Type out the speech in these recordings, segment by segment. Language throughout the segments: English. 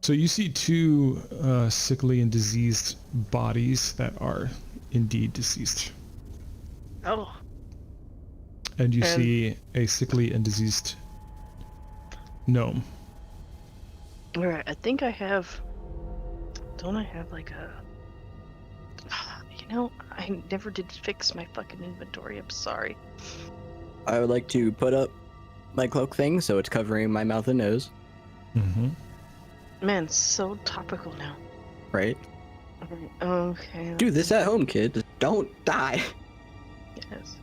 So you see two sickly and diseased bodies that are indeed deceased. Oh. And you And- see a sickly and diseased gnome. Alright, I think I have... Don't I have like a... You know, I never did fix my fucking inventory, I'm sorry. I would like to put up my cloak thing so it's covering my mouth and nose, Mm-hmm. Man, so topical now. right? Okay. Do this at home, kid. Just don't die. Yes.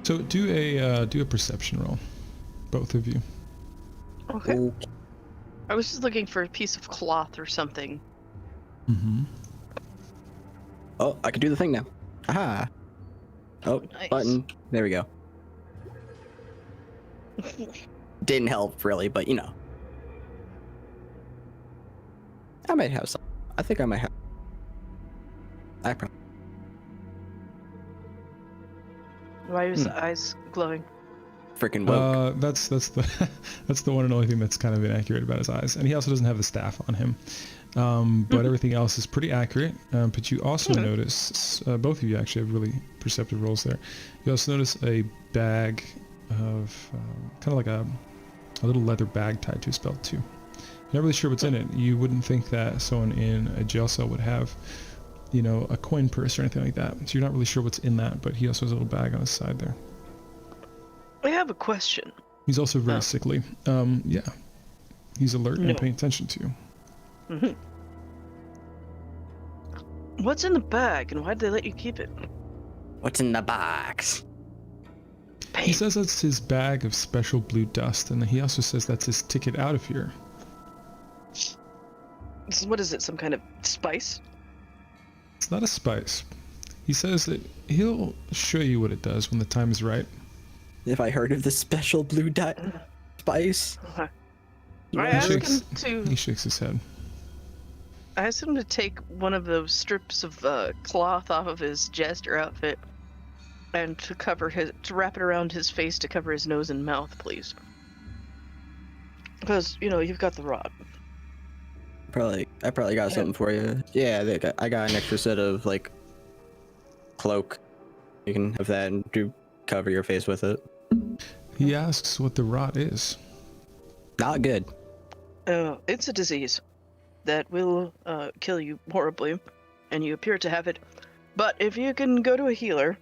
So do a perception roll, both of you. Okay. Okay. I was just looking for a piece of cloth or something. Mm-hmm. Oh, I can do the thing now. Aha. Oh, Nice. button. There we go. Didn't help really, but you know. I might have some. I think I might have. I probably. Why are his eyes glowing? Freaking woke. That's the that's the one and only thing that's kind of inaccurate about his eyes, and he also doesn't have the staff on him. But everything else is pretty accurate. But you also notice, both of you actually have really perceptive rolls there. You also notice a bag of kind of like a little leather bag tied to his belt too. You're not really sure what's in it. You wouldn't think that someone in a jail cell would have, you know, a coin purse or anything like that. So you're not really sure what's in that, but he also has a little bag on his side there. I have a question. He's also very sickly. Yeah. He's alert No. and paying attention to you. Mm-hmm. What's in the bag, and why'd they let you keep it? What's in the box? He says that's his bag of special blue dust, and he also says that's his ticket out of here. What is it, some kind of spice? It's not a spice. He says that he'll show you what it does when the time is right. If I heard of the special blue dot spice. I He asked shakes, him to... he shakes his head. I asked him to take one of those strips of cloth off of his jester outfit and to wrap it around his face to cover his nose and mouth, please. Because, you know, you've got the rod. I probably got something for you. Yeah, I got an extra set of like cloak. You can have that and cover your face with it. He asks what the rot is. Not good. It's a disease that will kill you horribly, and you appear to have it. But if you can go to a healer,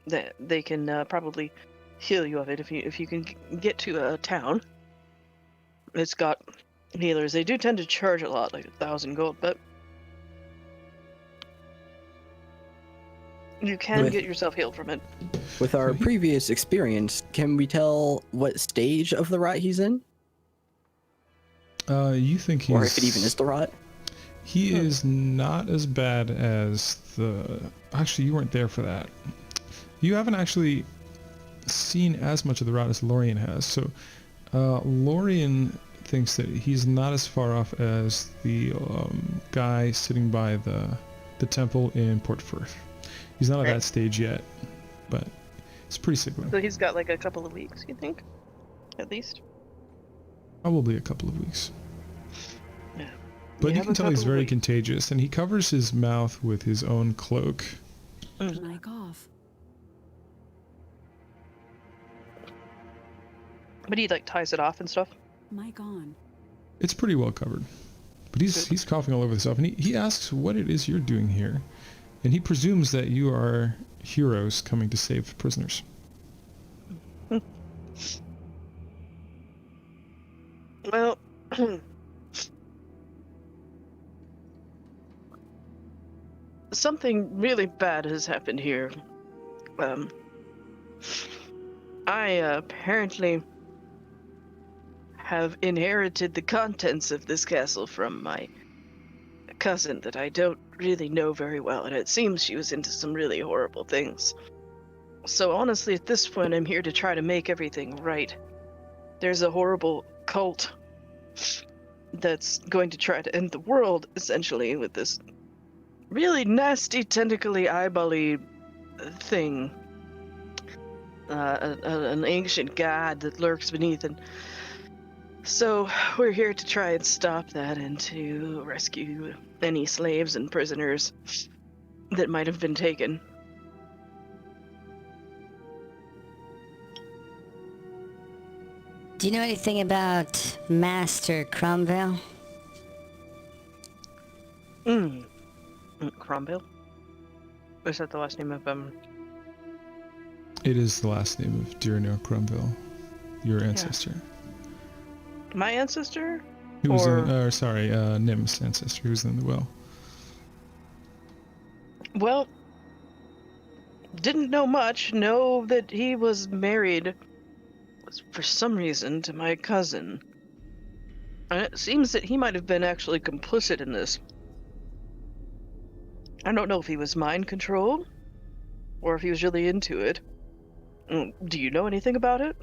they can probably heal you of it. If you can get to a town, it's got healers. They do tend to charge a lot, like 1,000 gold, but you can get yourself healed from it. With our previous experience, can we tell what stage of the rot he's in? You think he's... Or if it even is the rot? He is not as bad as the... Actually, you weren't there for that. You haven't actually seen as much of the rot as Lorien has. So, Lorien thinks that he's not as far off as the guy sitting by the temple in Port Firth. He's not at that stage yet, but it's pretty sickly. So he's got like a couple of weeks, you think? At least? Probably a couple of weeks. Yeah. But you have can a tell he's couple of very weeks. contagious, and he covers his mouth with his own cloak. Mic off. But he like ties it off and stuff. Mic on. It's pretty well covered. But he's coughing all over himself, and he asks what it is you're doing here. And he presumes that you are heroes coming to save prisoners. Well, something really bad has happened here. I apparently have inherited the contents of this castle from my cousin that I don't really know very well, and it seems she was into some really horrible things. So honestly, at this point, I'm here to try to make everything right. There's a horrible cult that's going to try to end the world, essentially, with this really nasty, tentacly, eyebally thing. An ancient god that lurks beneath, and so we're here to try and stop that and to rescue any slaves and prisoners that might have been taken. Do you know anything about Master Cromviel? Cromviel? Is that the last name of It is the last name of Dirinor Cromviel, your ancestor. my ancestor? He was Or- Nim's ancestor who was in the well. Well, didn't know much. Know that he was married, for some reason, to my cousin. And it seems that he might have been actually complicit in this. I don't know if he was mind controlled, or if he was really into it. Do you know anything about it?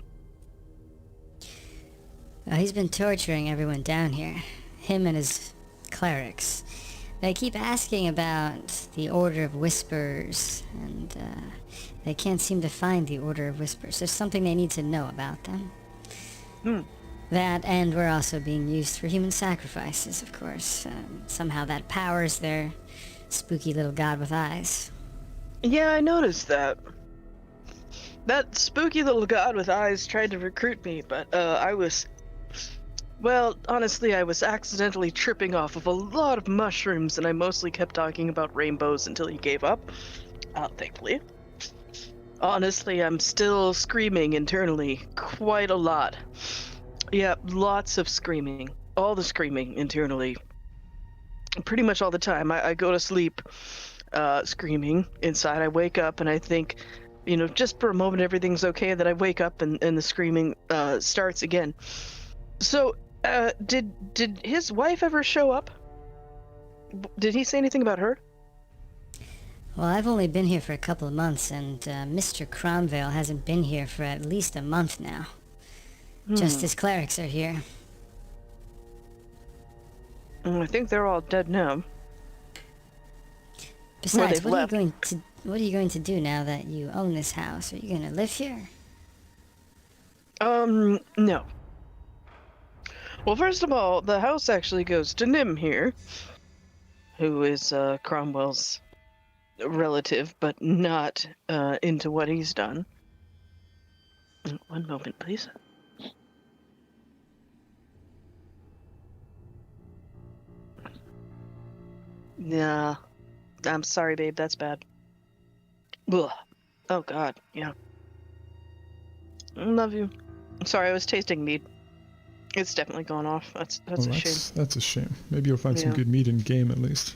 He's been torturing everyone down here. Him and his clerics. They keep asking about the Order of Whispers, and they can't seem to find the Order of Whispers. There's something they need to know about them. That, and we're also being used for human sacrifices, of course. Somehow that powers their spooky little god with eyes. Yeah, I noticed that. That spooky little god with eyes tried to recruit me, but well, honestly, I was accidentally tripping off of a lot of mushrooms, and I mostly kept talking about rainbows until he gave up. Thankfully. Honestly, I'm still screaming internally quite a lot. Yeah, lots of screaming. All the screaming internally. Pretty much all the time. I go to sleep screaming inside. I wake up and I think, just for a moment everything's okay, then I wake up and the screaming starts again. So, did his wife ever show up? Did he say anything about her? Well, I've only been here for a couple of months, and Mr. Cromviel hasn't been here for at least a month now. Just his clerics are here. I think they're all dead now. Besides, they've left. what are you going to do now that you own this house? Are you going to live here? No. Well, first of all, the house actually goes to Nim here, who is Cromwell's relative, but not into what he's done. One moment, please. Yeah. I'm sorry, babe, that's bad. Ugh. Oh, God, yeah. Love you. Sorry, I was tasting meat. It's definitely gone off. That's a shame. That's a shame. Maybe you'll find some Yeah. good meat in game at least.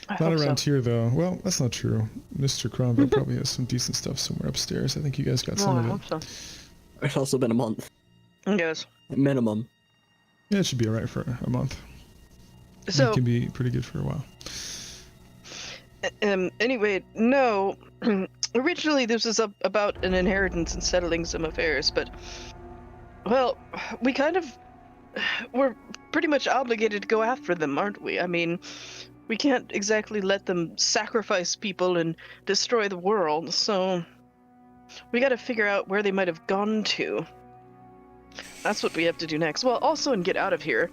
I Not hope around so. here though. Well, that's not true. Mr. Cromwell probably has some decent stuff somewhere upstairs. I think you guys got Oh, some I of it. hope so. It's also been a month. Yes. Minimum. Yeah, it should be alright for a month. So, It can be pretty good for a while. anyway, no. Originally, this was about an inheritance and settling some affairs, but, well, we're pretty much obligated to go after them, aren't we? I mean, we can't exactly let them sacrifice people and destroy the world, so we gotta figure out where they might have gone to. That's what we have to do next. Well, also, and get out of here.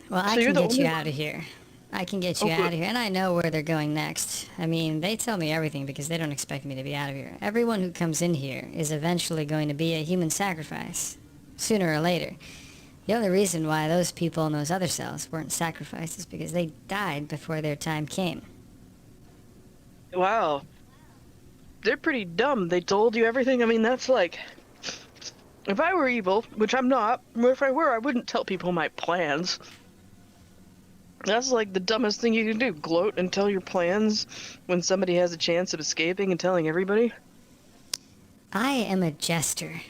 Well, I So you're can the get you only- out of here. I can get you Oh, out good. of here, and I know where they're going next. I mean, they tell me everything because they don't expect me to be out of here. Everyone who comes in here is eventually going to be a human sacrifice, sooner or later. The only reason why those people in those other cells weren't sacrificed is because they died before their time came. Wow. They're pretty dumb. They told you everything. I mean, that's like... If I were evil, which I'm not, or if I were, I wouldn't tell people my plans. That's like the dumbest thing you can do. Gloat and tell your plans when somebody has a chance of escaping and telling everybody. I am a jester.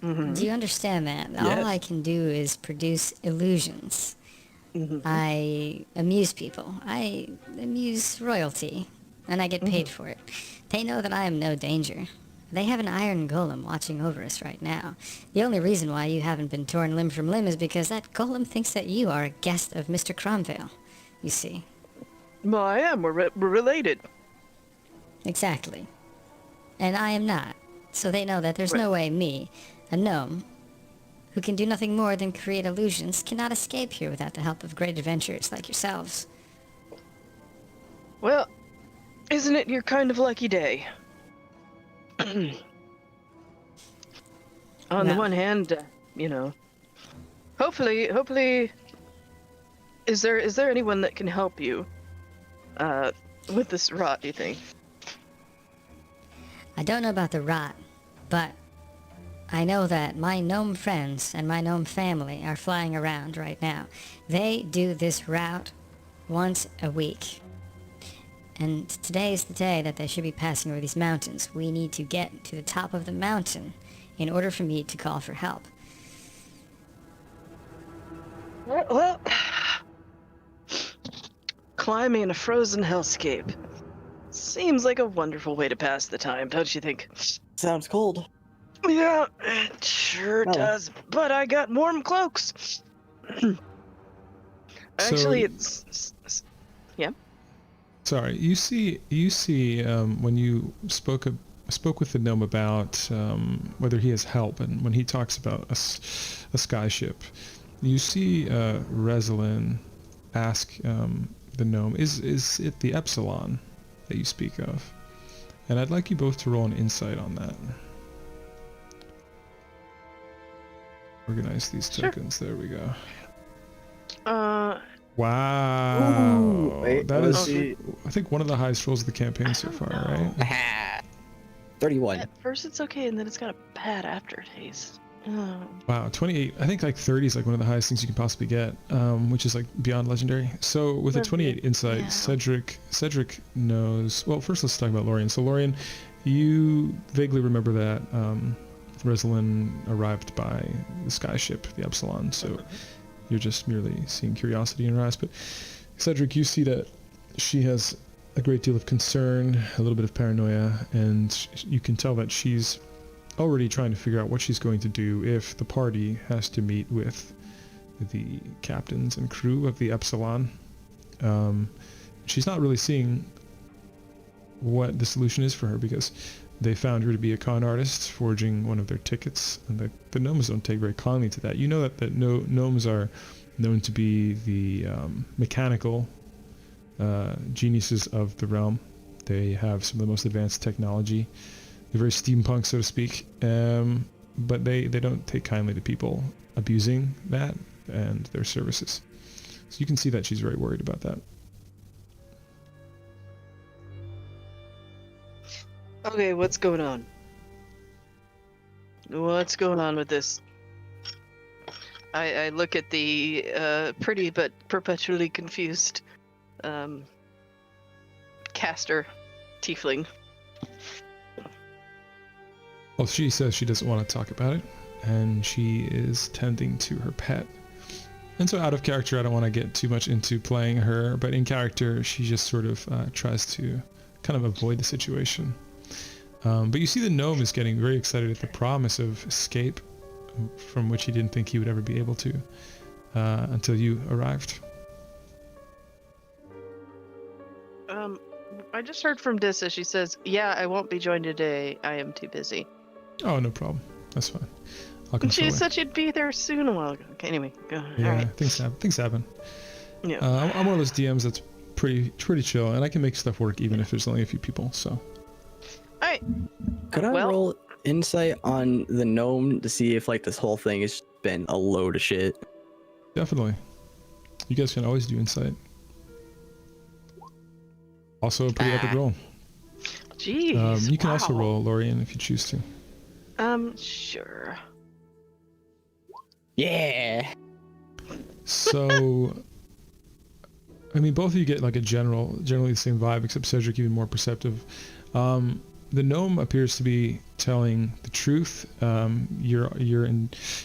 Mm-hmm. Do you understand that? Yes. All I can do is produce illusions. Mm-hmm. I amuse people. I amuse royalty, and I get paid for it. They know that I am no danger. They have an iron golem watching over us right now. The only reason why you haven't been torn limb from limb is because that golem thinks that you are a guest of Mr. Cromviel, you see. Well, I am. We're related. Exactly. And I am not. So they know that there's no way me, a gnome, who can do nothing more than create illusions, cannot escape here without the help of great adventurers like yourselves. Well, isn't it your kind of lucky day? On the No. one hand, hopefully, is there anyone that can help you, with this rot, do you think? I don't know about the rot, but I know that my gnome friends and my gnome family are flying around right now. They do this route once a week. And today is the day that they should be passing over these mountains. We need to get to the top of the mountain in order for me to call for help. Well, climbing in a frozen hellscape seems like a wonderful way to pass the time, don't you think? Sounds cold. Yeah, it sure does. But I got warm cloaks. Actually, it's yeah. Sorry, you see, when you spoke with the gnome about whether he has help, and when he talks about a skyship, you see Rezelin ask the gnome, is it the Epsilon that you speak of? And I'd like you both to roll an insight on that. Organize these tokens. There we go. Wow. Ooh, wait, that is, see. I think, one of the highest rolls of the campaign so far, right? 31. At first it's okay, and then it's got a bad aftertaste. Oh. Wow, 28. I think like 30 is like one of the highest things you can possibly get, which is like beyond legendary. So with a 28 insight, yeah. Cedric knows. Well, first let's talk about Lorian. So Lorian, you vaguely remember that Rezelin arrived by the skyship, the Epsilon. So you're just merely seeing curiosity in her eyes. But Cedric, you see that she has a great deal of concern, a little bit of paranoia, and you can tell that she's already trying to figure out what she's going to do if the party has to meet with the captains and crew of the Epsilon. She's not really seeing what the solution is for her, because they found her to be a con artist forging one of their tickets, and the gnomes don't take very kindly to that. You know that gnomes are known to be the mechanical geniuses of the realm. They have some of the most advanced technology. They're very steampunk, so to speak, but they don't take kindly to people abusing that and their services. So you can see that she's very worried about that. Okay, what's going on? What's going on with this? I look at the pretty but perpetually confused caster tiefling. Well, she says she doesn't want to talk about it, and she is tending to her pet. And so out of character, I don't want to get too much into playing her, but in character, she just sort of tries to kind of avoid the situation. But you see the gnome is getting very excited at the promise of escape, from which he didn't think he would ever be able to, until you arrived. I just heard from Dissa. She says, "Yeah, I won't be joined today. I am too busy." Oh, no problem. That's fine. I'll console She her. said she'd be there soon a while ago. Okay, anyway, go. Yeah, All right. things happen. Yeah. I'm one of those DMs that's pretty chill, and I can make stuff work even if there's only a few people. So. All right. Could I roll insight on the gnome to see if like this whole thing has been a load of shit? Definitely. You guys can always do insight. Also a pretty epic roll. Jeez. You can also wow. roll Lorian if you choose to. Sure. Yeah. So, I mean, both of you get like a generally the same vibe, except Cedric even more perceptive. The gnome appears to be telling the truth. Your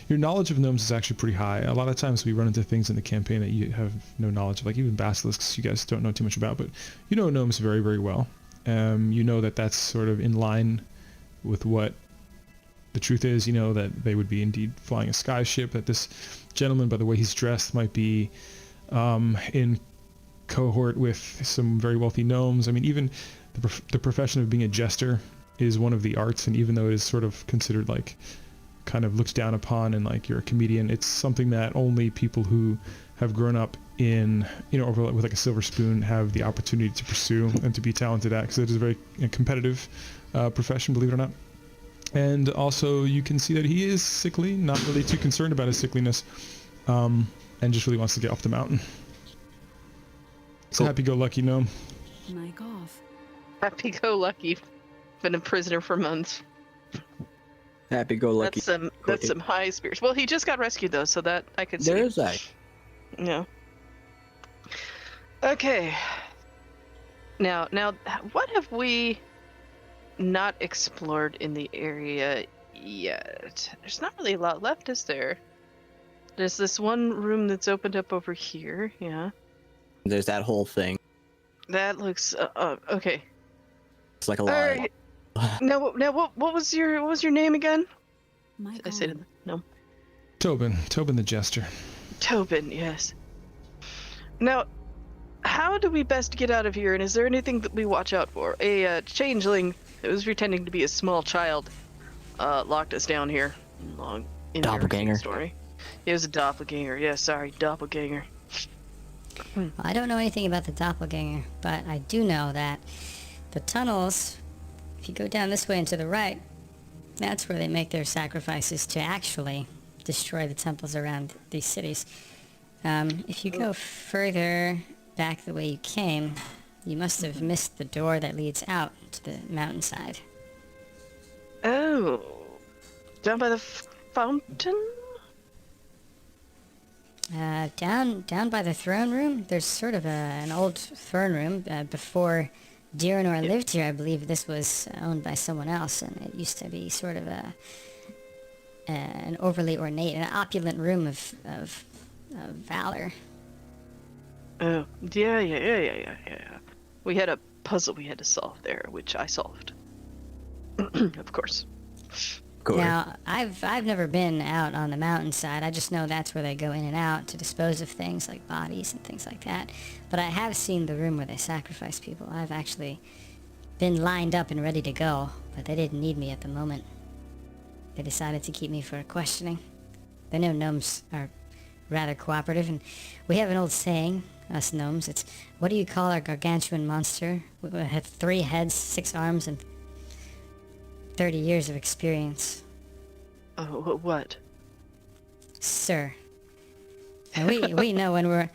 knowledge of gnomes is actually pretty high. A lot of times we run into things in the campaign that you have no knowledge of, like even basilisks you guys don't know too much about, but you know gnomes very, very well. You know that that's sort of in line with what the truth is. You know that they would be indeed flying a skyship, that this gentleman, by the way he's dressed, might be in cohort with some very wealthy gnomes. I mean, even the profession of being a jester is one of the arts, and even though it is sort of considered like kind of looked down upon and like you're a comedian, it's something that only people who have grown up in, you know, over with like a silver spoon have the opportunity to pursue and to be talented at, because it is a very competitive profession, believe it or not. And also you can see that he is sickly, not really too concerned about his sickliness, and just really wants to get off the mountain. So happy-go-lucky gnome. Mic off. Happy-go-lucky. Been a prisoner for months. Happy-go-lucky. That's some high spirits. Well, he just got rescued though, so that I could see. There is that. Yeah. Okay. Now, what have we not explored in the area yet? There's not really a lot left, is there? There's this one room that's opened up over here. Yeah. There's that whole thing. That looks okay. It's like a lot. All right. Now, what was your name again? Mic I said on. no. Tobin the jester. Tobin, yes. Now, how do we best get out of here, and is there anything that we watch out for? A changeling that was pretending to be a small child locked us down here. Long Doppelganger. story. It was a doppelganger. Yeah, sorry, doppelganger. I don't know anything about the doppelganger, but I do know that the tunnels, if you go down this way and to the right, that's where they make their sacrifices to actually destroy the temples around these cities. If you go further back the way you came, you must have missed the door that leads out to the mountainside. Oh, down by the fountain? Down by the throne room, there's sort of an old throne room. Before Dirinor lived here, I believe this was owned by someone else, and it used to be sort of an overly ornate, an opulent room of valor. Oh, yeah. We had a puzzle we had to solve there, which I solved. Of course. Cool. Now, I've never been out on the mountainside. I just know that's where they go in and out to dispose of things like bodies and things like that. But I have seen the room where they sacrifice people. I've actually been lined up and ready to go, but they didn't need me at the moment. They decided to keep me for questioning. They know gnomes are rather cooperative, and we have an old saying, us gnomes. It's, what do you call our gargantuan monster? We have 3 heads, 6 arms, and 30 years of experience. Oh, what? Sir. And we know when we're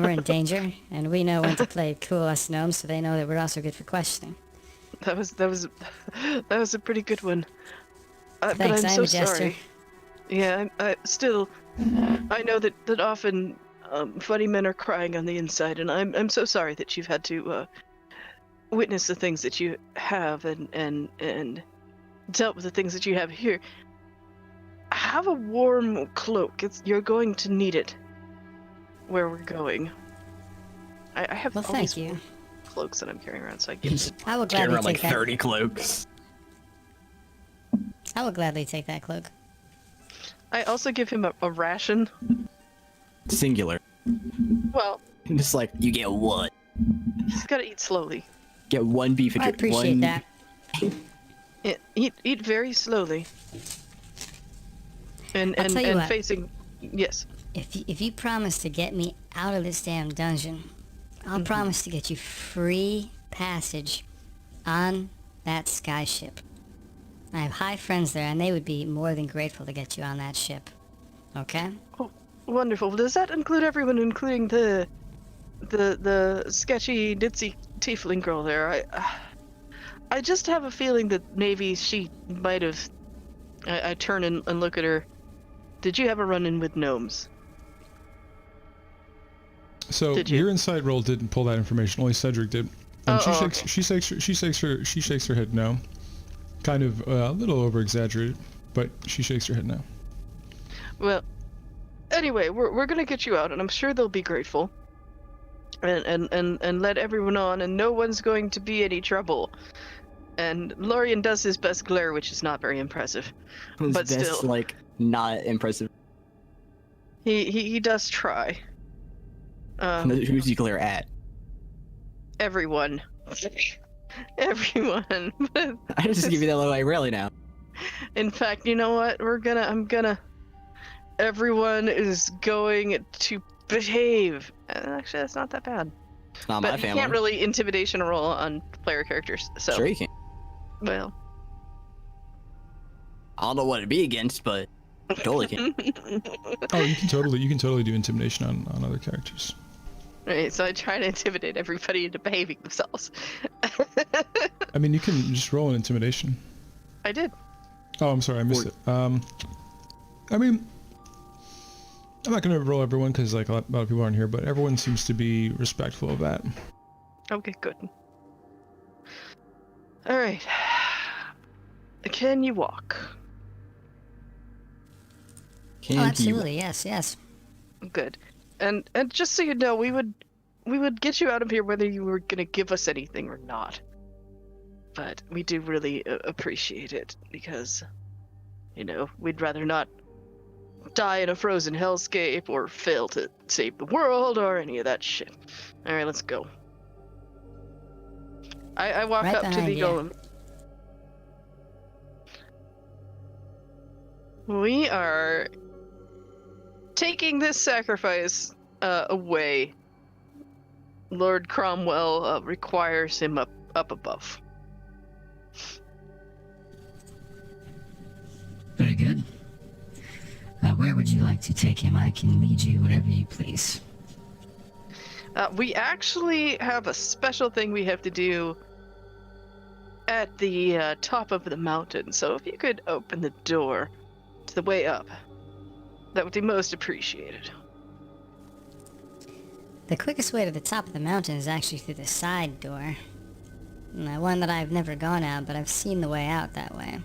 in danger, and we know when to play cool, us gnomes, so they know that we're also good for questioning. That was a pretty good one. Thanks, but I'm I am so a jester. sorry. Yeah, I know that often funny men are crying on the inside, and I'm so sorry that you've had to witness the things that you have and dealt with the things that you have here. Have a warm cloak. You're going to need it where we're going. I have Well, all thank these you. cloaks that I'm carrying around, so I get I will Carrying gladly around take like that. 30 cloaks. I will gladly take that cloak. I also give him a ration. Singular. Well, Just like, you get one. he's got to eat slowly. Get 1 beef. I appreciate that. Yeah, eat very slowly. And I'll tell you what. facing, yes. If you promise to get me out of this damn dungeon, I'll promise to get you free passage on that skyship. I have high friends there, and they would be more than grateful to get you on that ship. Okay? Oh, wonderful. Does that include everyone, including the sketchy ditzy tiefling girl there? I just have a feeling that maybe she might have. I turn and look at her. Did you have a run-in with gnomes? So Did you? your inside roll didn't pull that information. Only Cedric did. And Oh, she shakes her head no. Kind of a little over exaggerated, but she shakes her head no. Well, anyway, we're gonna get you out, and I'm sure they'll be grateful. And let everyone on, and no one's going to be any trouble. And Lorian does his best glare, which is not very impressive. But That's still. like not impressive. He does try. Who's he glare at? everyone. Everyone. I just give you that look like really now. In fact, you know what? Everyone is going to behave. Actually, that's not that bad. It's not But my you family. can't really intimidation roll on player characters, so. Sure you can. Well. I don't know what it'd be against, but totally can. Oh, you can totally do intimidation on other characters. Right, so I try to intimidate everybody into behaving themselves. I mean, you can just roll an intimidation. I did. Oh, I'm sorry, I missed it. I mean, I'm not gonna roll everyone because like a lot of people aren't here, but everyone seems to be respectful of that. Okay, good. All right. Can you walk? Can Oh, you- absolutely. Yes. Good. And just so you know, we would get you out of here whether you were gonna give us anything or not. But we do really appreciate it because, you know, we'd rather not die in a frozen hellscape or fail to save the world or any of that shit. All right, let's go. I walk Right up to the behind you. golem. We are taking this sacrifice away. Lord Cromwell requires him up above. Very good. Where would you like to take him? I can lead you wherever you please. We actually have a special thing we have to do at the top of the mountain, so if you could open the door to the way up, that would be most appreciated. The quickest way to the top of the mountain is actually through the side door. One that I've never gone out, but I've seen the way out that way.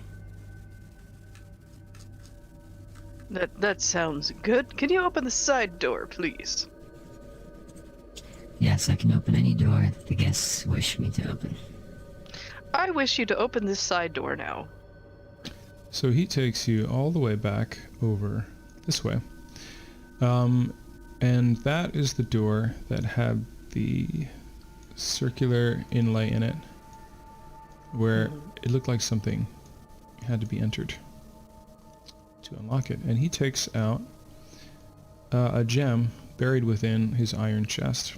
That sounds good. Can you open the side door, please? Yes, I can open any door that the guests wish me to open. I wish you to open this side door now. So he takes you all the way back over this way. And that is the door that had the circular inlay in it, where it looked like something had to be entered to unlock it. And he takes out a gem buried within his iron chest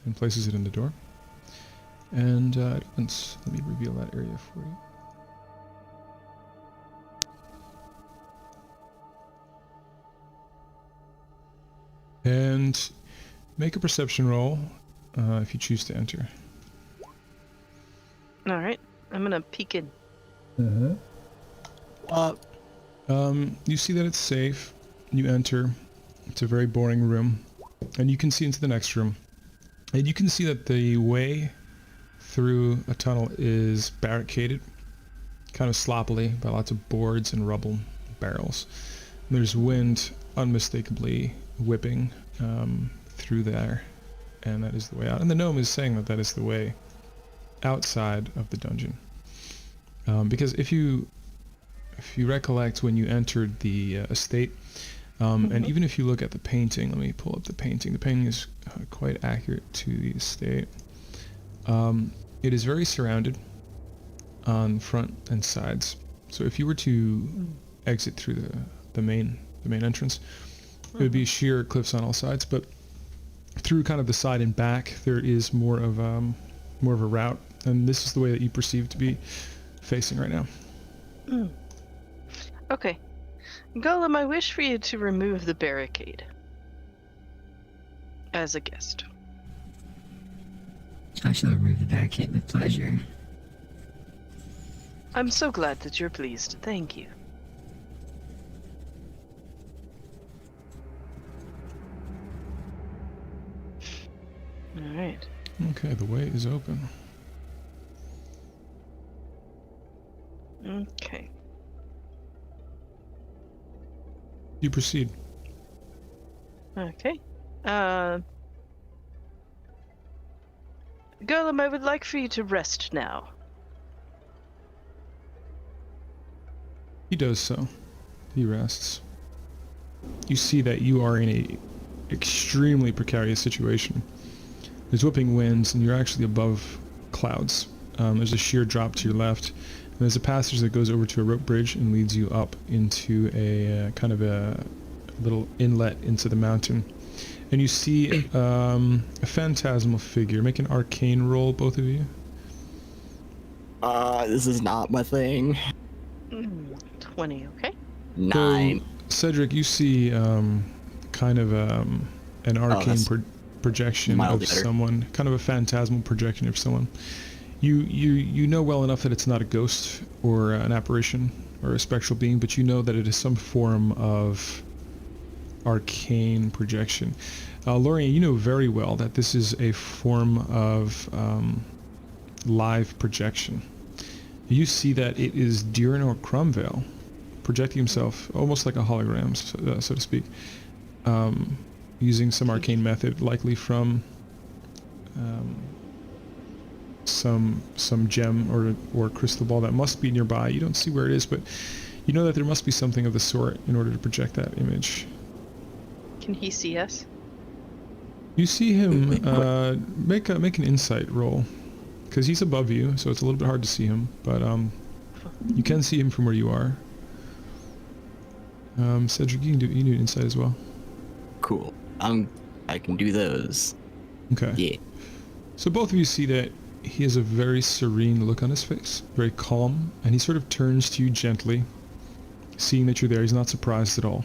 and places it in the door. And it opens. Let me reveal that area for you. And make a perception roll if you choose to enter. All right, I'm gonna peek in. You see that it's safe. You enter. It's a very boring room. And you can see into the next room. And you can see that the way through a tunnel is barricaded, kind of sloppily, by lots of boards and rubble barrels. And there's wind unmistakably whipping through there, and that is the way out. And the gnome is saying that that is the way outside of the dungeon. Because if you recollect when you entered the estate, and even if you look at the painting, let me pull up the painting. The painting is quite accurate to the estate. It is very surrounded on front and sides. So if you were to exit through the main entrance, it would be sheer cliffs on all sides. But through kind of the side and back, there is more of a route, and this is the way that you perceive to be facing right now. Okay. Golem, I wish for you to remove the barricade. As a guest. I shall remove the barricade with pleasure. I'm so glad that you're pleased. Thank you. Alright. Okay, the way is open. Okay. You proceed. Okay. Golem, I would like for you to rest now. He does so. He rests. You see that you are in a extremely precarious situation. There's whipping winds, and you're actually above clouds. There's a sheer drop to your left, and there's a passage that goes over to a rope bridge and leads you up into a kind of a little inlet into the mountain. And you see a phantasmal figure. Make an arcane roll, both of you. This is not my thing. 20, okay? 9. So, Cedric, you see kind of an arcane projection of mildly better. someone, kind of a phantasmal projection of someone. You know well enough that it's not a ghost or an apparition or a spectral being, but you know that it is some form of arcane projection. Lorien, you know very well that this is a form of live projection. You see that it is Dirinor Cromviel projecting himself almost like a hologram, so to speak, using some arcane method, likely from some gem or crystal ball that must be nearby. You don't see where it is, but you know that there must be something of the sort in order to project that image. Can he see us? You see him make an insight roll, because he's above you, so it's a little bit hard to see him, but you can see him from where you are. Cedric, you can do insight as well. Cool. I can do those. Okay. Yeah. So both of you see that he has a very serene look on his face, very calm, and he sort of turns to you gently, seeing that you're there. He's not surprised at all.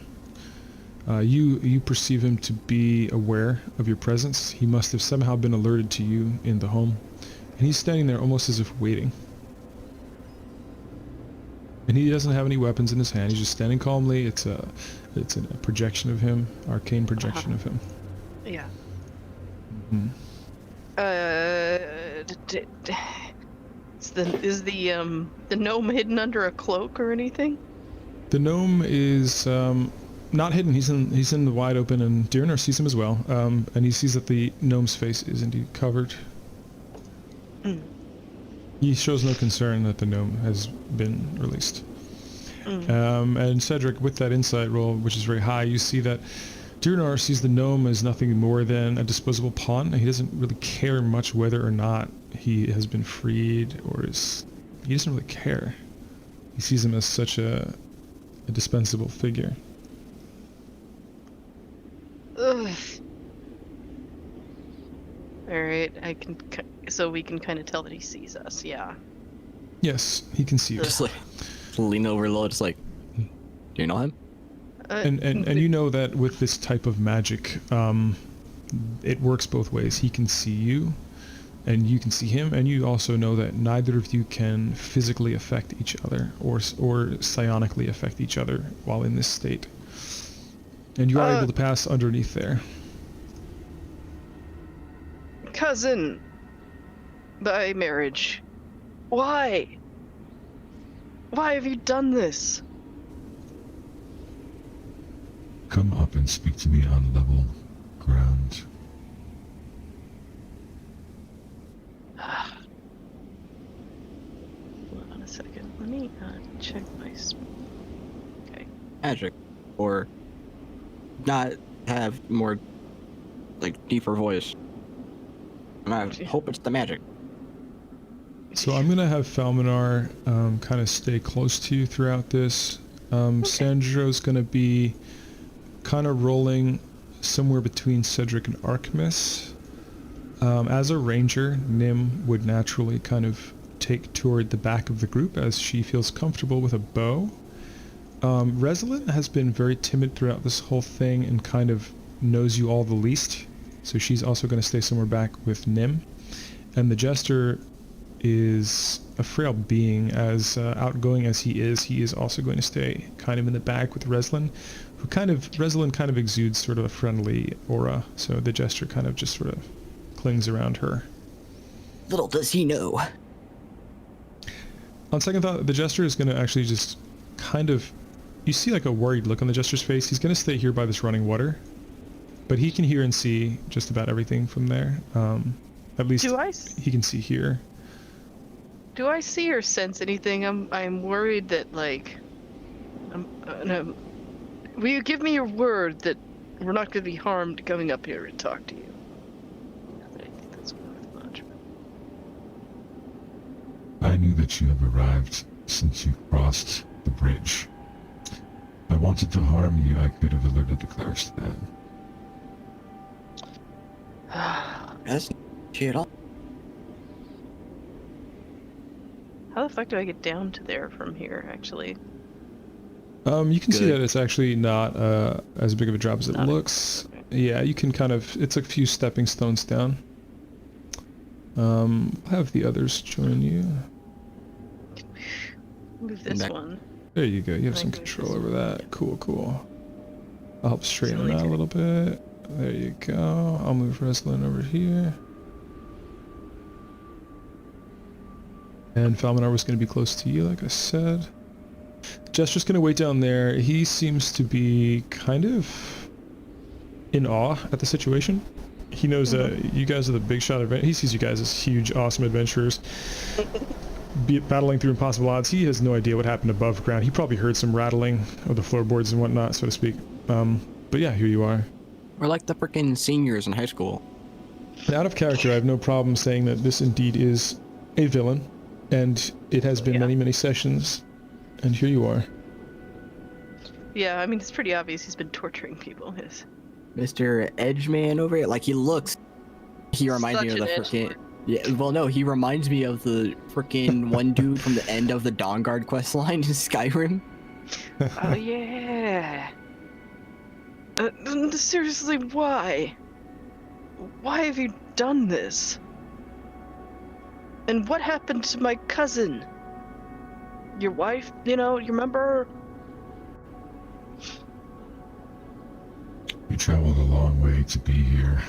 You perceive him to be aware of your presence. He must have somehow been alerted to you in the home, and he's standing there almost as if waiting. And he doesn't have any weapons in his hand. He's just standing calmly. It's a projection of him, arcane projection of him. Yeah. Mm-hmm. Is the gnome hidden under a cloak or anything? The gnome is not hidden. He's in the wide open, and Dirinor sees him as well. And he sees that the gnome's face is indeed covered. Mm. He shows no concern that the gnome has been released. And Cedric, with that insight roll, which is very high, you see that Dirinor sees the gnome as nothing more than a disposable pawn. He doesn't really care much whether or not he has been freed, he doesn't really care. He sees him as such a dispensable figure. Ugh. All right, so we can kind of tell that he sees us. Yeah. Yes, he can see you. Just like lean over low, just like, do you know him? And you know that with this type of magic, it works both ways. He can see you, and you can see him, and you also know that neither of you can physically affect each other or psionically affect each other while in this state. And you are able to pass underneath there. Cousin, by marriage, why? Why have you done this? Come up and speak to me on level ground. Hold on a second. Let me check my. Okay. Magic, or not have more like deeper voice. And I hope it's the magic. So I'm gonna have Falminar kind of stay close to you throughout this. Sandro's gonna be kind of rolling somewhere between Cedric and Archmus. As a ranger, Nim would naturally kind of take toward the back of the group as she feels comfortable with a bow. Resilient has been very timid throughout this whole thing and kind of knows you all the least, so she's also going to stay somewhere back with Nim. And the Jester is a frail being. As outgoing as he is also going to stay kind of in the back with Resilient, Resilient kind of exudes sort of a friendly aura, so the Jester kind of just sort of clings around her. Little does he know. On second thought, the Jester is going to actually just kind of... You see like a worried look on the Jester's face. He's going to stay here by this running water, but he can hear and see just about everything from there. At least he can see here. Do I see or sense anything? I'm worried that like, will you give me your word that we're not going to be harmed coming up here and talk to you? that you have arrived since you crossed the bridge. If I wanted to harm you, I could have alerted the clerics to that. That's not shit at all. How the fuck do I get down to there from here, actually? You can see Good. that it's actually not as big of a drop as it Not looks. Yeah, you can kind of, it's a few stepping stones down. I'll have the others join you. Move this Next. one. There you go, you have I some go control this over way. that. Cool, cool. I'll help straighten only it out a two. little bit. There you go. I'll move Reslin over here. And Falminar was going to be close to you, like I said. Jester's going to wait down there. He seems to be kind of in awe at the situation. He knows that you guys are the big shot adventurers. He sees you guys as huge, awesome adventurers. Battling through impossible odds. He has no idea what happened above ground. He probably heard some rattling of the floorboards and whatnot, so to speak. But yeah, here you are. We're like the freaking seniors in high school. Out of character, I have no problem saying that this indeed is a villain, and it has been Yeah. many, many sessions, and here you are. Yeah, I mean, it's pretty obvious he's been torturing people. Yes. Mr. Edgeman over here, like he looks. He reminds me Such of the an freaking. Yeah, well, no, he reminds me of the freaking one dude from the end of the Dawnguard quest line in Skyrim. Oh, yeah. Seriously, why? Why have you done this? And what happened to my cousin? Your wife, you remember? You traveled a long way to be here.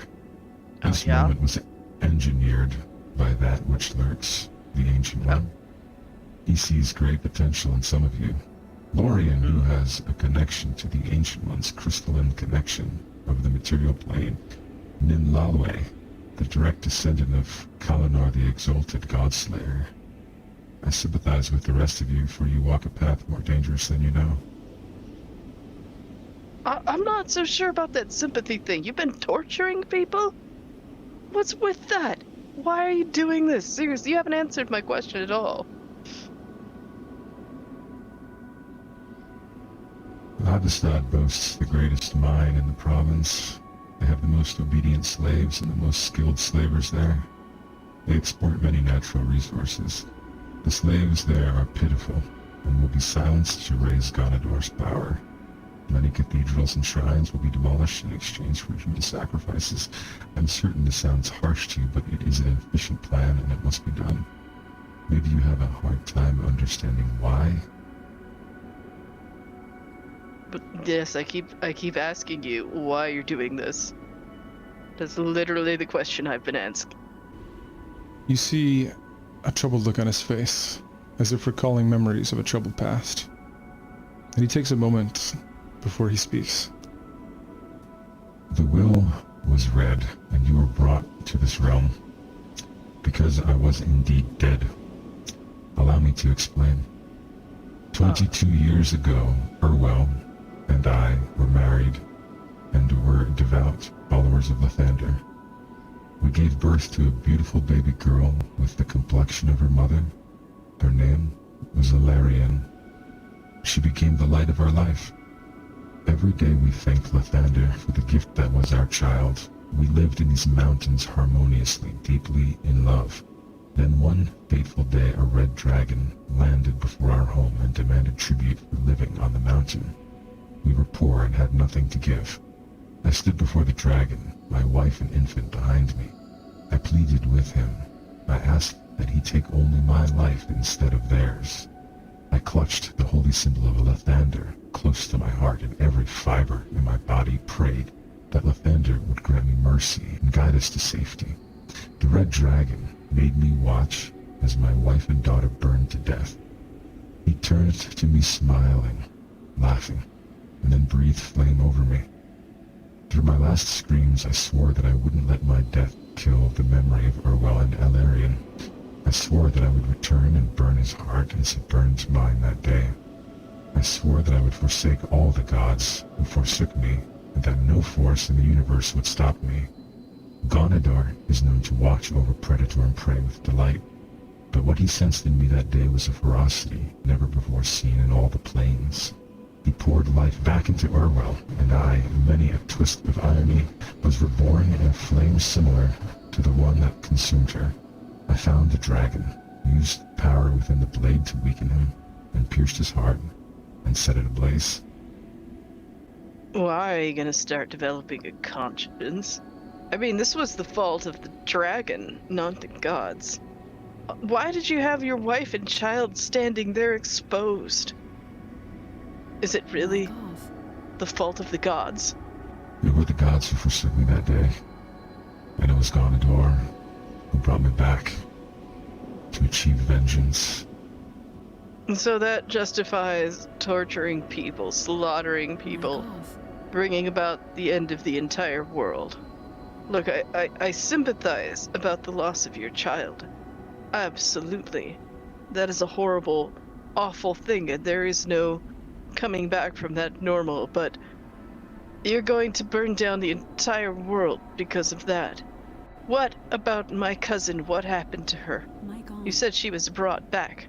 This yeah? moment was engineered by that which lurks, the Ancient One. He sees great potential in some of you. Lorien, who has a connection to the Ancient One's crystalline connection of the material plane. Ninlalwe, the direct descendant of Kalinar the Exalted Godslayer. I sympathize with the rest of you, for you walk a path more dangerous than you know. I'm not so sure about that sympathy thing. You've been torturing people? What's with that? Why are you doing this? Seriously, you haven't answered my question at all. Ladistad boasts the greatest mine in the province. They have the most obedient slaves and the most skilled slavers there. They export many natural resources. The slaves there are pitiful and will be silenced to raise Ganador's power. Many cathedrals and shrines will be demolished in exchange for human sacrifices. I'm certain this sounds harsh to you, but it is an efficient plan and it must be done. Maybe you have a hard time understanding why. But yes, I keep asking you why you're doing this. That's literally the question I've been asking. You see a troubled look on his face, as if recalling memories of a troubled past. And he takes a moment before he speaks. The will was read, and you were brought to this realm because I was indeed dead. Allow me to explain. 22 years ago, Urwell and I were married and were devout followers of Lathander. We gave birth to a beautiful baby girl with the complexion of her mother. Her name was Ilarian. She became the light of our life. Every day we thanked Lathander for the gift that was our child. We lived in these mountains harmoniously, deeply in love. Then one fateful day a red dragon landed before our home and demanded tribute for living on the mountain. We were poor and had nothing to give. I stood before the dragon, my wife and infant behind me. I pleaded with him. I asked that he take only my life instead of theirs. I clutched the holy symbol of Lathander close to my heart, and every fiber in my body prayed that Lathander would grant me mercy and guide us to safety. The red dragon made me watch as my wife and daughter burned to death. He turned to me smiling, laughing, and then breathed flame over me. Through my last screams, I swore that I wouldn't let my death kill the memory of Urwell and Elarian. I swore that I would return and burn his heart as he burned mine that day. I swore that I would forsake all the gods who forsook me, and that no force in the universe would stop me. Ganador is known to watch over predator and prey with delight. But what he sensed in me that day was a ferocity never before seen in all the plains. He poured life back into Urwell, and I, many a twist of irony, was reborn in a flame similar to the one that consumed her. I found the dragon, used power within the blade to weaken him, and pierced his heart, and set it ablaze. Why are you gonna start developing a conscience? I mean, this was the fault of the dragon, not the gods. Why did you have your wife and child standing there exposed? Is it really Back off. the fault of the gods? It were the gods who forsook me that day, and it was Ganador who brought me back to achieve vengeance. And so that justifies torturing people, slaughtering people, Back off. bringing about the end of the entire world. Look, I sympathize about the loss of your child. Absolutely. That is a horrible, awful thing, and there is no coming back from that normal, but you're going to burn down the entire world because of that. What about my cousin? What happened to her? My God. You said she was brought back.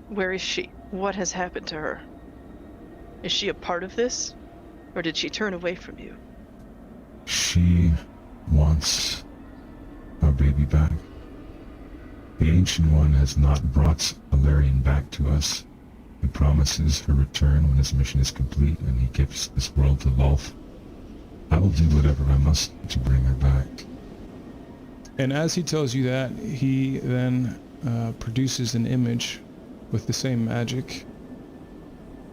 Where is she? What has happened to her? Is she a part of this? Or did she turn away from you? She wants our baby back. The Ancient One has not brought Valerian back to us. He promises her return when his mission is complete and he gives this world to Lolth. I will do whatever I must to bring her back. And as he tells you that, he then produces an image with the same magic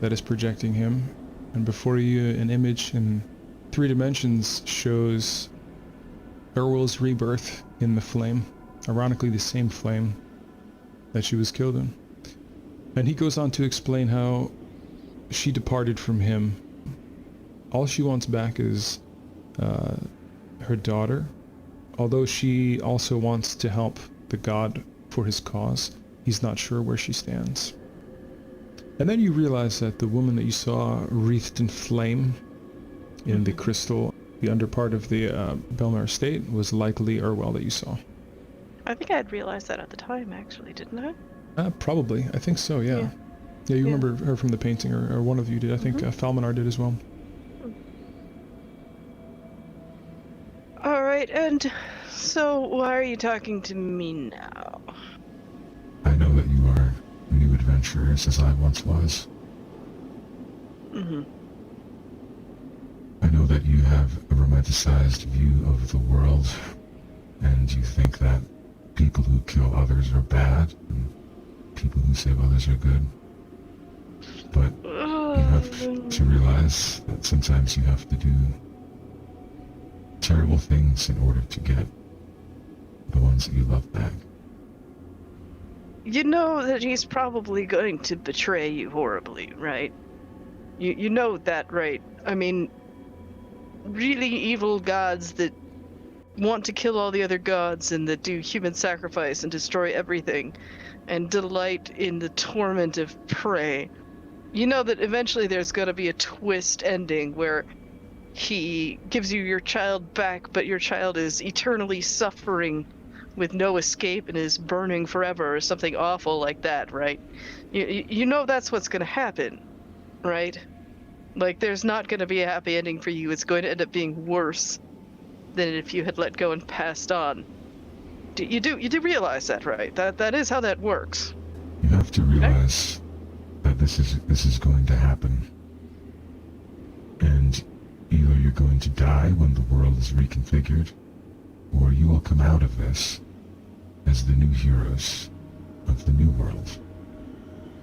that is projecting him. And before you, an image in 3 dimensions shows Urwell's rebirth in the flame. Ironically, the same flame that she was killed in. And he goes on to explain how she departed from him. All she wants back is her daughter. Although she also wants to help the god for his cause, he's not sure where she stands. And then you realize that the woman that you saw wreathed in flame in the crystal, the underpart of the Belmar estate, was likely Urwell that you saw. I think I had realized that at the time, actually, didn't I? Probably. I think so, yeah. Yeah, you Yeah. remember her from the painting, or one of you did. I think Falmanar did as well. Alright, and so why are you talking to me now? I know that you are new adventurers as I once was. Mm-hmm. I know that you have a romanticized view of the world, and you think that people who kill others are bad, and people who save others are good. But you have to realize that sometimes you have to do terrible things in order to get the ones that you love back. You know that he's probably going to betray you horribly, right? You know that, right? I mean, really evil gods that want to kill all the other gods and that do human sacrifice and destroy everything and delight in the torment of prey. You know that eventually there's going to be a twist ending where he gives you your child back, but your child is eternally suffering with no escape and is burning forever or something awful like that, right? You know that's what's going to happen, right? Like, there's not going to be a happy ending for you. It's going to end up being worse than if you had let go and passed on. You do realize that, right? That is how that works. You have to realize that this is going to happen. And either you're going to die when the world is reconfigured, or you will come out of this as the new heroes of the new world.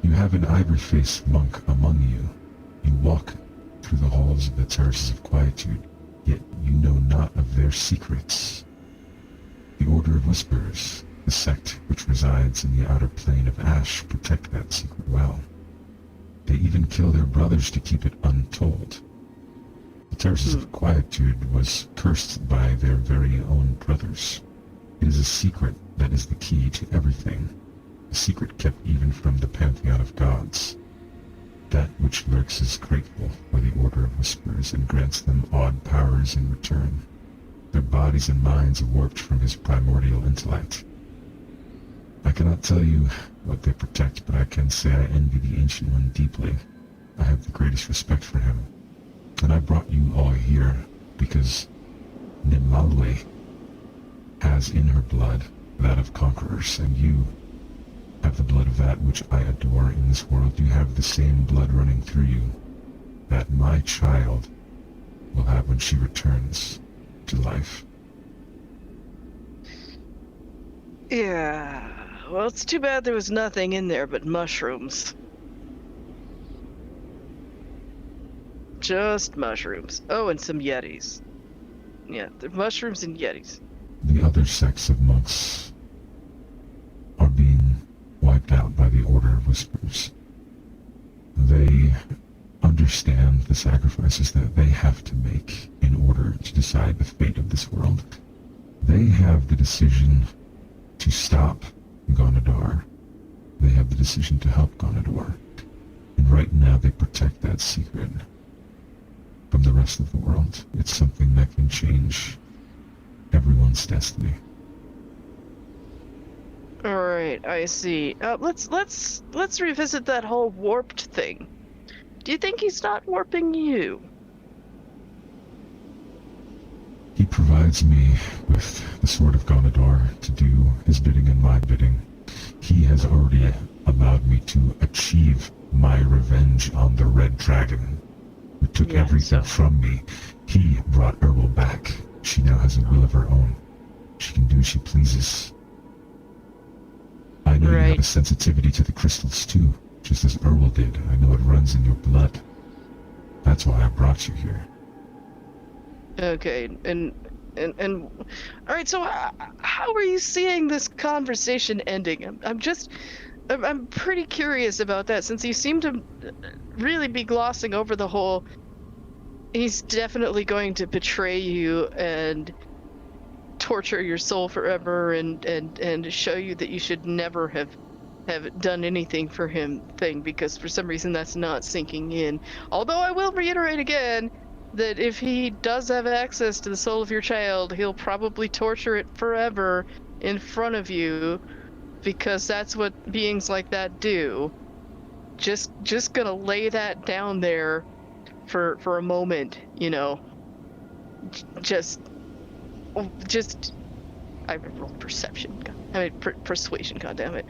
You have an ivory-faced monk among you. You walk through the halls of the terraces of quietude, yet you know not of their secrets. The Order of Whisperers, the sect which resides in the outer plane of Ash, protect that secret well. They even kill their brothers to keep it untold. The Terraces of Quietude was cursed by their very own brothers. It is a secret that is the key to everything, a secret kept even from the pantheon of gods. That which lurks is grateful for the Order of Whisperers and grants them odd powers in return. Their bodies and minds are warped from his primordial intellect. I cannot tell you what they protect, but I can say I envy the Ancient One deeply. I have the greatest respect for him. And I brought you all here because Nimalwe has in her blood that of conquerors, and you have the blood of that which I adore in this world. You have the same blood running through you that my child will have when she returns to life. Yeah. Well, it's too bad there was nothing in there but mushrooms. Just mushrooms. Oh, and some yetis. Yeah, the mushrooms and yetis. The other sects of monks are being wiped out by the Order of Whispers. They understand the sacrifices that they have to make in order to decide the fate of this world. They have the decision to stop Gonador. They have the decision to help Gonador. And right now they protect that secret from the rest of the world. It's something that can change everyone's destiny. All right, I see. Let's revisit that whole warped thing. Do you think he's not warping you? He provides me with the Sword of Gonador to do his bidding and my bidding. He has already allowed me to achieve my revenge on the Red Dragon, who took everything from me. He brought Erwal back. She now has a will of her own. She can do as she pleases. I know you have a sensitivity to the crystals too, just as Erwal did. I know it runs in your blood. That's why I brought you here. Okay, and all right. So how are you seeing this conversation ending? I'm pretty curious about that, since you seem to really be glossing over the whole. He's definitely going to betray you and torture your soul forever, and show you that you should never have done anything for him thing, because for some reason that's not sinking in. Although I will reiterate again that if he does have access to the soul of your child, he'll probably torture it forever in front of you, because that's what beings like that do. Just gonna lay that down there for a moment, you know. Just I rolled perception. Persuasion, goddammit.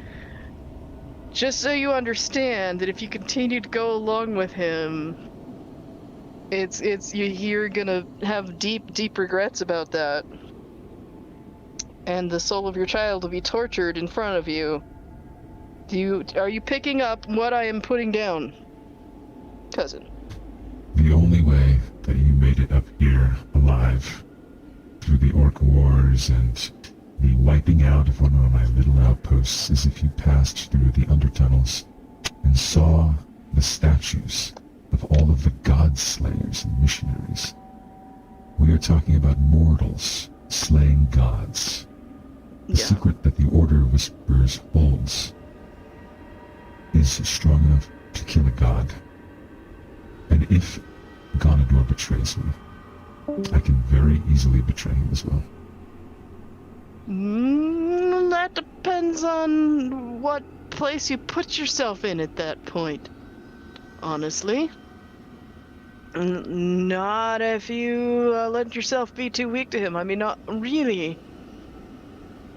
Just so you understand that if you continue to go along with him, you're gonna have deep regrets about that. And the soul of your child will be tortured in front of you. Are you picking up what I am putting down, cousin? The only way that you made it up here alive, through the Orc Wars and the wiping out of one of my little outposts, is if you passed through the undertunnels and saw the statues of all of the god slayers and missionaries. We are talking about mortals slaying gods. The secret that the Order of Whispers holds is strong enough to kill a god. And if Gonador betrays me, I can very easily betray him as well. That depends on what place you put yourself in at that point, honestly. Not if you let yourself be too weak to him. I mean, not really.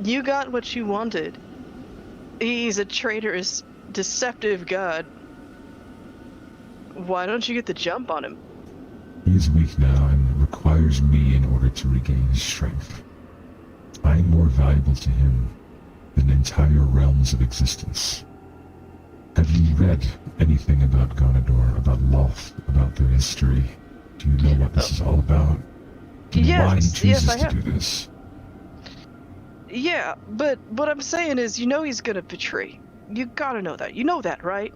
You got what you wanted. He's a traitorous, deceptive god. Why don't you get the jump on him? He is weak now and requires me in order to regain his strength. I am more valuable to him than entire realms of existence. Have you read anything about Gonador, about Loth, about their history? Do you know what this is all about? Do you know why he chooses to do this? Yeah, but what I'm saying is, you know he's gonna betray. You gotta know that. You know that, right?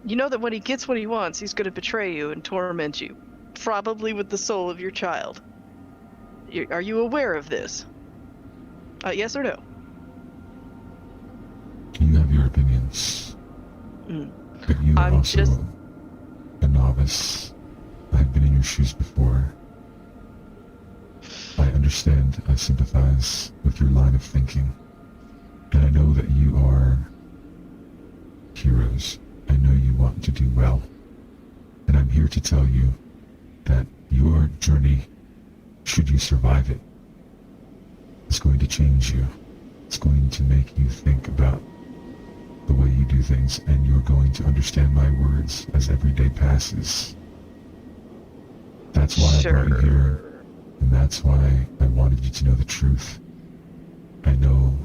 You know that when he gets what he wants, he's gonna betray you and torment you. Probably with the soul of your child. Are you aware of this? Yes or no? You have your opinions. But you are also a novice. I've been in your shoes before. I understand, I sympathize with your line of thinking. And I know that you are heroes. I know you want to do well. And I'm here to tell you that your journey, should you survive it, is going to change you. It's going to make you think about the way you do things, and you're going to understand my words as every day passes. That's why I brought you here, and that's why I wanted you to know the truth. I know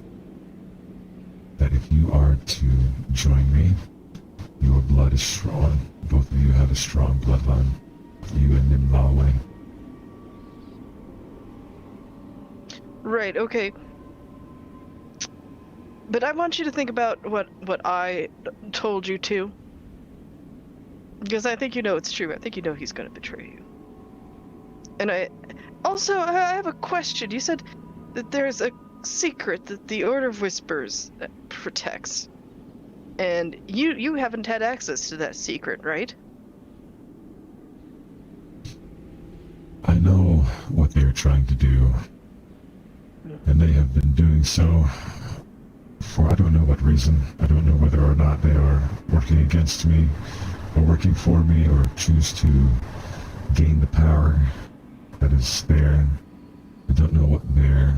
that if you are to join me, your blood is strong. Both of you have a strong bloodline. You and Nimlawe. Right, okay. But I want you to think about what I told you to. Because I think you know it's true. I think you know he's going to betray you. And I have a question. You said that there's a secret that the Order of Whispers protects. And you haven't had access to that secret, right? I know what they're trying to do. And they have been doing so for I don't know what reason. I don't know whether or not they are working against me, or working for me, or choose to gain the power that is there. I don't know what their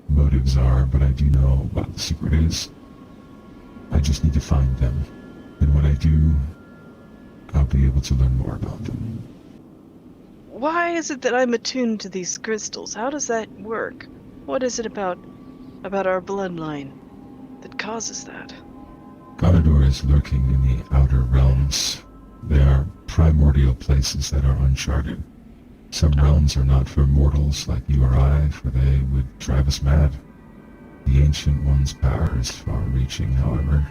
motives are, but I do know what the secret is. I just need to find them. And when I do, I'll be able to learn more about them. Why is it that I'm attuned to these crystals? How does that work? What is it about our bloodline that causes that? Ganador is lurking in the outer realms. They are primordial places that are uncharted. Some realms are not for mortals like you or I, for they would drive us mad. The Ancient One's power is far-reaching, however.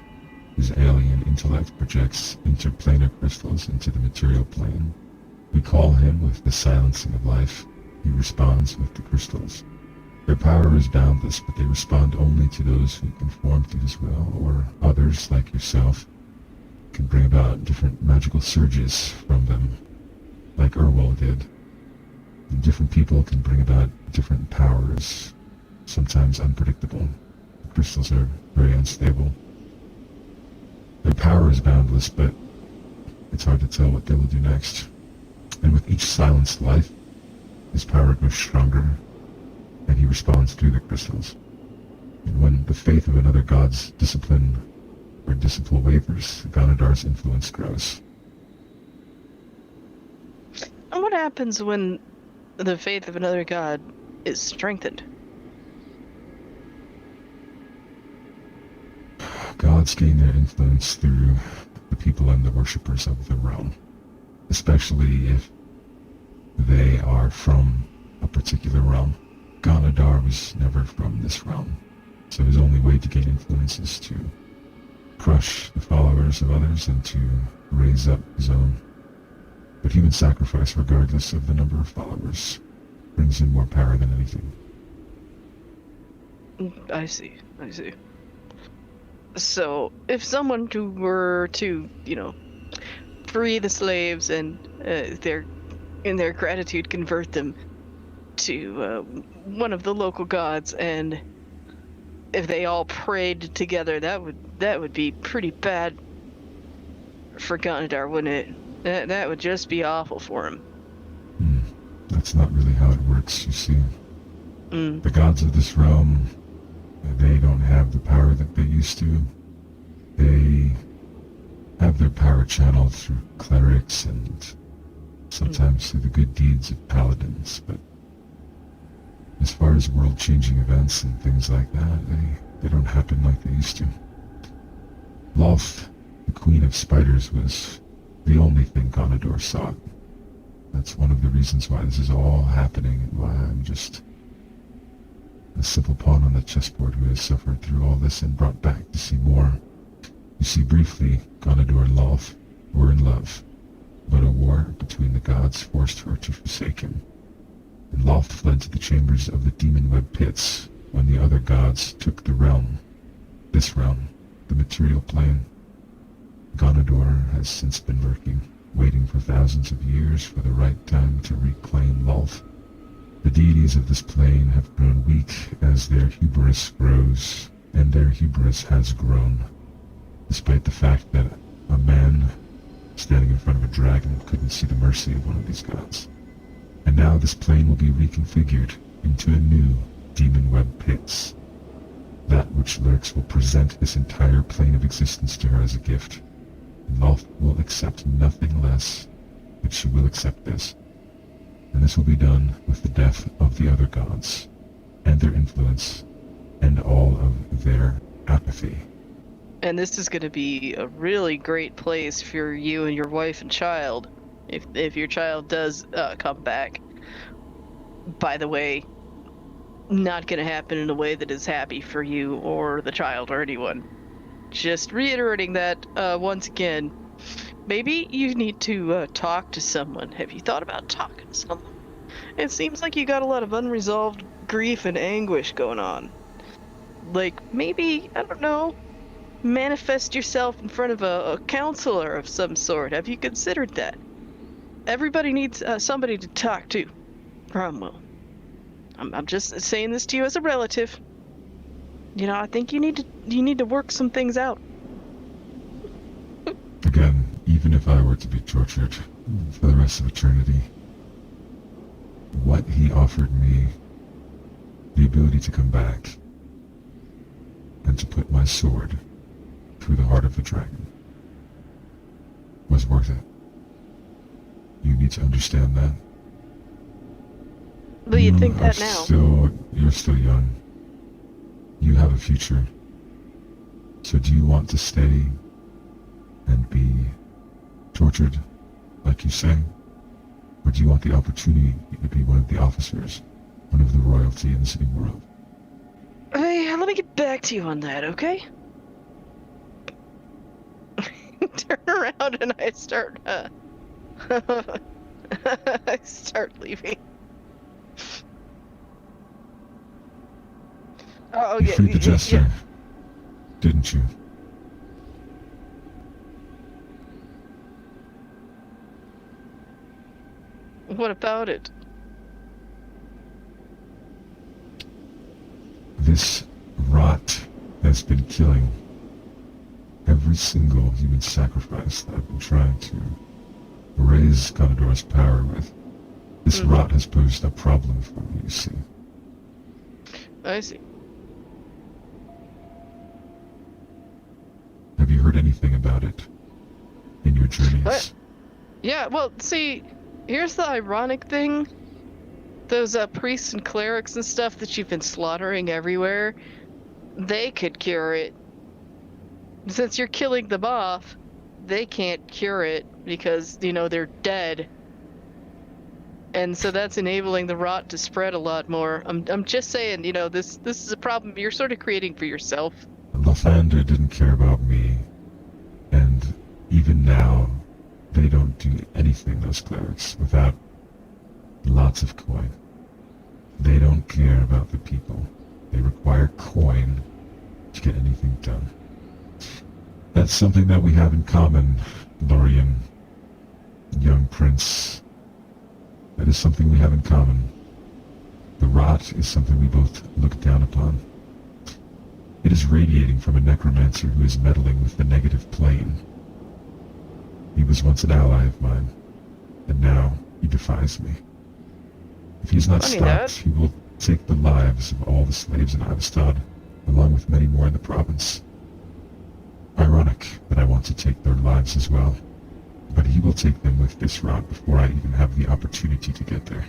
His alien intellect projects interplanar crystals into the material plane. We call him with the silencing of life. He responds with the crystals. Their power is boundless, but they respond only to those who conform to his will, or others, like yourself, can bring about different magical surges from them, like Urwal did. And different people can bring about different powers, sometimes unpredictable. The crystals are very unstable. Their power is boundless, but it's hard to tell what they will do next. And with each silenced life, his power grows stronger, and he responds through the crystals. And when the faith of another god's discipline or disciple wavers, Ganadar's influence grows. And what happens when the faith of another god is strengthened? Gods gain their influence through the people and the worshippers of the realm, especially if they are from a particular realm. Ganadar was never from this realm, so his only way to gain influence is to crush the followers of others and to raise up his own. But human sacrifice, regardless of the number of followers, brings in more power than anything. I see. So, if someone were to, free the slaves and in their gratitude convert them to one of the local gods, and if they all prayed together, that would be pretty bad for Ganadar, wouldn't it? That would just be awful for him. That's not really how it works, you see. The gods of this realm, they don't have the power that they used to. They have their power channeled through clerics and sometimes through the good deeds of paladins, but as far as world-changing events and things like that, they don't happen like they used to. Lolth, the Queen of Spiders, was the only thing Ganador sought. That's one of the reasons why this is all happening and why I'm just a simple pawn on the chessboard who has suffered through all this and brought back to see more. You see, briefly, Ganador and Lolth were in love, but a war between the gods forced her to forsake him. And Lolth fled to the chambers of the demon-web pits when the other gods took the realm. This realm, the material plane. Ganador has since been lurking, waiting for thousands of years for the right time to reclaim Lolth. The deities of this plane have grown weak as their hubris grows. and their hubris has grown, despite the fact that a man standing in front of a dragon couldn't see the mercy of one of these gods. And now this plane will be reconfigured into a new demon web pits. That which lurks will present this entire plane of existence to her as a gift. And Lolth will accept nothing less, but she will accept this. And this will be done with the death of the other gods, and their influence, and all of their apathy. And this is going to be a really great place for you and your wife and child, if your child does come back. By the way, not going to happen in a way that is happy for you or the child or anyone. Just reiterating that once again. Maybe you need to talk to someone. Have you thought about talking to someone? It seems like you got a lot of unresolved grief and anguish going on. Like, maybe, I don't know, manifest yourself in front of a counselor of some sort. Have you considered that? Everybody needs somebody to talk to, Cromwell. I'm just saying this to you as a relative. You know, I think you need to work some things out. Again, even if I were to be tortured for the rest of eternity, what he offered me, the ability to come back and to put my sword through the heart of the dragon, was worth it. You need to understand that. Well, you'd think that now. You're still young. You have a future. So do you want to stay and be tortured, like you say? Or do you want the opportunity to be one of the officers, one of the royalty in this new world? Hey, let me get back to you on that, okay? Turn around and I start, I start leaving. Oh, You freed the jester, didn't you? What about it? This rot has been killing every single human sacrifice that I've been trying to raise Commodor's power with. This rot has posed a problem for me, you see. I see. Have you heard anything about it in your journeys? What? Yeah, well, see, here's the ironic thing. Those priests and clerics and stuff that you've been slaughtering everywhere, they could cure it. Since you're killing them off, they can't cure it because, you know, they're dead. And so that's enabling the rot to spread a lot more. I'm just saying, you know, this is a problem you're sort of creating for yourself. Lathander didn't care about me, and even now, they don't do anything, those clerics, without lots of coin. They don't care about the people. They require coin to get anything done. That's something that we have in common, Lorien, young prince. That is something we have in common. The rot is something we both look down upon. It is radiating from a necromancer who is meddling with the negative plane. He was once an ally of mine, and now he defies me. If he's not stopped, he will take the lives of all the slaves in Ivestad, along with many more in the province. Ironic that I want to take their lives as well, but he will take them with this rot before I even have the opportunity to get there.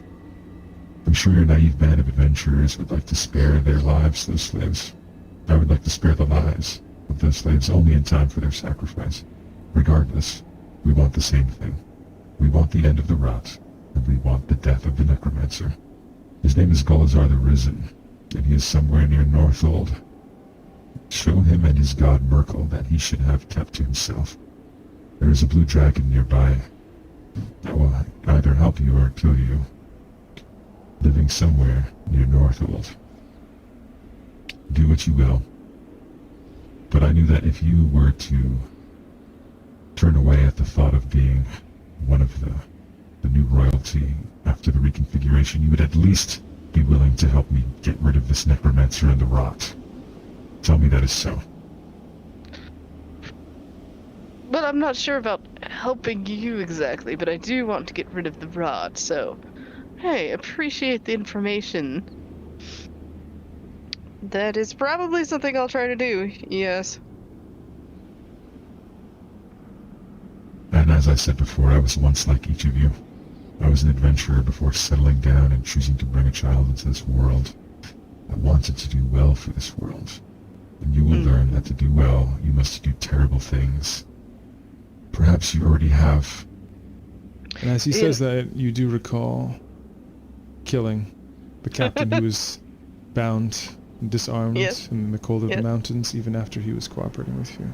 I'm sure your naive band of adventurers would like to spare their lives, those slaves. I would like to spare the lives of those slaves only in time for their sacrifice. Regardless, we want the same thing. We want the end of the rot, and we want the death of the necromancer. His name is Golazar the Risen, and he is somewhere near Northold. Show him and his god Merkel that he should have kept to himself. There is a blue dragon nearby that will either help you or kill you, living somewhere near Northold. Do what you will, but I knew that if you were to turn away at the thought of being one of the new royalty after the reconfiguration, you would at least be willing to help me get rid of this necromancer and the rot. tell me that is so. But I'm not sure about helping you exactly, but I do want to get rid of the rod, so... Hey, appreciate the information. That is probably something I'll try to do, yes. And as I said before, I was once like each of you. I was an adventurer before settling down and choosing to bring a child into this world. I wanted to do well for this world. And you will learn that to do well, you must do terrible things. Perhaps you already have. And as he says that, you do recall killing the captain who was bound and disarmed in the cold of the mountains, even after he was cooperating with you.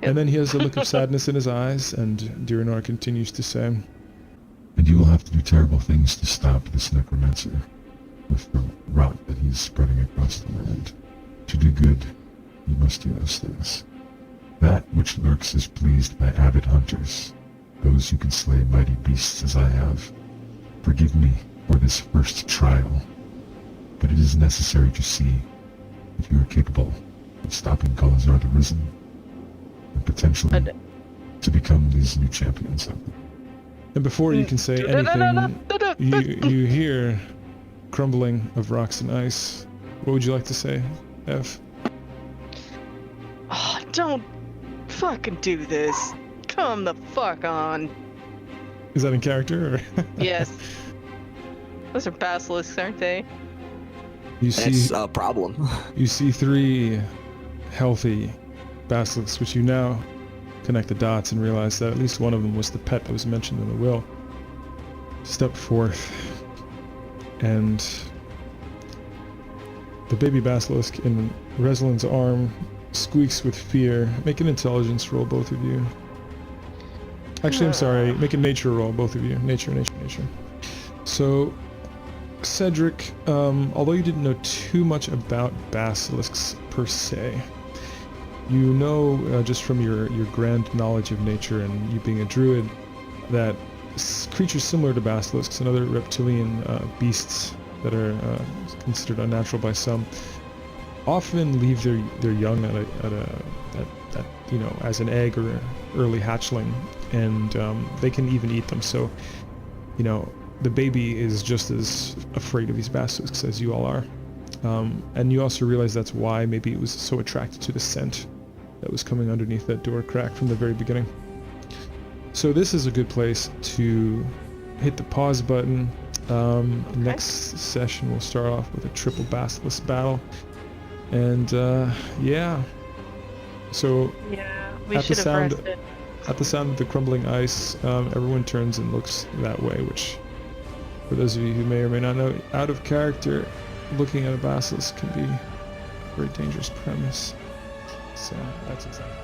And then he has a look of sadness in his eyes, and Dirinor continues to say, And you will have to do terrible things to stop this necromancer with the rot that he is spreading across the land. To do good, you must do those things. That which lurks is pleased by avid hunters, those who can slay mighty beasts as I have. Forgive me for this first trial, but it is necessary to see if you are capable of stopping Golazar the Risen, and potentially to become these new champions of them. and before you can say anything, you hear crumbling of rocks and ice. What would you like to say, Ev? Oh, don't fucking do this. Come the fuck on. Is that in character, or? Yes. Those are basilisks, aren't they? You That's see, a problem. you see 3 healthy basilisks, which you now connect the dots and realize that at least one of them was the pet that was mentioned in the will. Step forth, and the baby basilisk in Reslin's arm squeaks with fear. Make an intelligence roll, both of you. Actually, I'm sorry. Make a nature roll, both of you. Nature. So, Cedric, although you didn't know too much about basilisks per se, you know just from your grand knowledge of nature and you being a druid that creatures similar to basilisks and other reptilian beasts that are considered unnatural by some often leave their young at you know, as an egg or early hatchling, and they can even eat them. So, you know, the baby is just as afraid of these basilisks as you all are. And you also realize that's why maybe it was so attracted to the scent that was coming underneath that door crack from the very beginning. So this is a good place to hit the pause button. Next session we'll start off with a triple basilisk battle. And yeah. So We should have rested. at the sound of the crumbling ice, everyone turns and looks that way, which, for those of you who may or may not know, out of character, looking at a basilisk can be a very dangerous premise. So that's exactly.